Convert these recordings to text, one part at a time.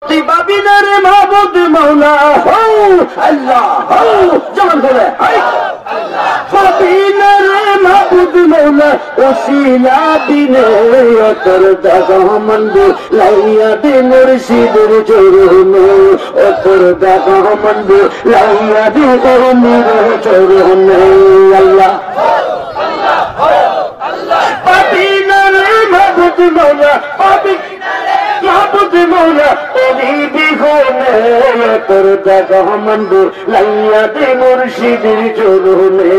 বাবিনারে মাহবুব মৌলা হো আল্লাহ হো জবান করে বাবিনারে মাহবুব মৌলা ওসিলা দিনে অতর দাগমন্দ লাইয়া দে মুর্শিদের চরণে অতর দাগমন্দ লাইয়া দে মুর্শিদের চরণে আল্লাহ বাবিনারে মাহবুব মৌলা মাহবুব মৌলা ওলি বিঘনে তোর দাগমন্দ লাইয়া দে মুর্শিদের চরণে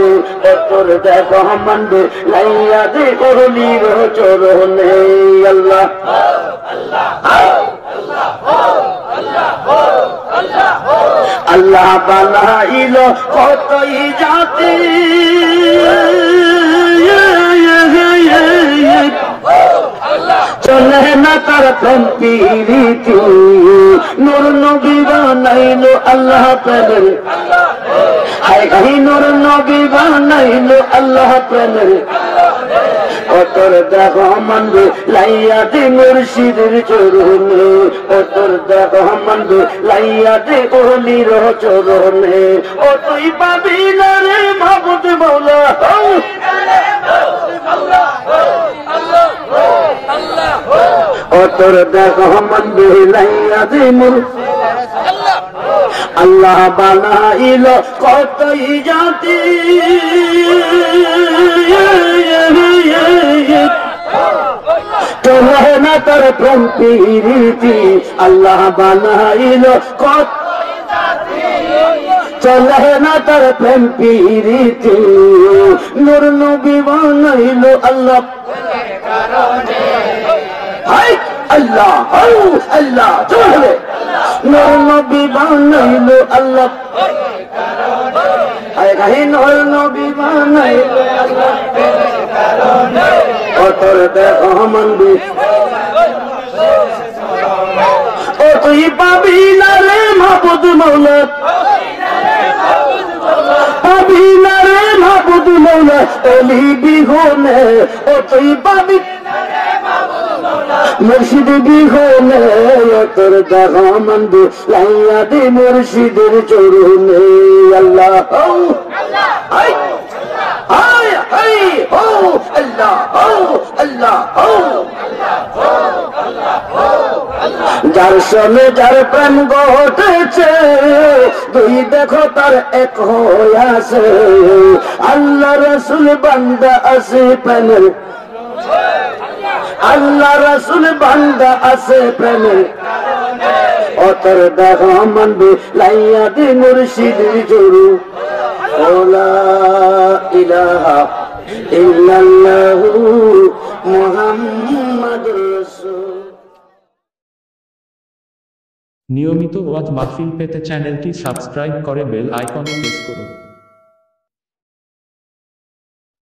তোর দাগমন্দ লাইয়া দে ওলির চরণে আল্লাহ আল্লাহ বানাইল কতই জাতি চলে না তার প্রেম প্রীতি নূর নবী বানাইলো আল্লাহ প্রেমের হায় হাই নূর নবী বানাইলো আল্লাহ প্রেমের অতর দাগমন্দ লাইয়া দে মুর্শিদের চরণে অতর দাগমন্দ লাইয়া দে ওলির চরণে ও তুই পাবি না রে মাহবুব মৌলা অতর দাগমন্দ লাইয়া দে আল্লাহ বানাইল কতই জাতি চলে না তার প্রেম প্রীতি আল্লাহ বানাইল কত চলে না তার প্রেম প্রীতি নূর নবী বানাইল আল্লাহ আল্লাহ আল্লাহ চলে নূর নবী বানাইল আল্লাহ নূর নবী বানাইল আল্লাহ অতর দাগমন্দ ও তুই পাবি না রে মাহবুব মৌলা পাবি না রে মাহবুব মৌলা ওলি বিঘনে ও তুই পাবি মুর্শিদ বিঘনে অতর দাগমন্দ লাইয়া দে মুর্শিদের চরণে আল্লাহ যার সঙ্গে যার প্রেম ঘটেছে তুই দেখো তার এক হইয়াছে আল্লাহ রসুল বান্দা আছে প্রেমের আল্লাহ রসুল বান্দা আছে প্রেমের অতর দাগমন্দ লাইয়া দে মুর্শিদের চরণে লা ইলাহা ইল্লাল্লাহু মুহাম্মাদুর রাসূল। নিয়মিত ওয়াজ মাহফিল পেতে চ্যানেলটি সাবস্ক্রাইব করে বেল আইকনে প্রেস করুন।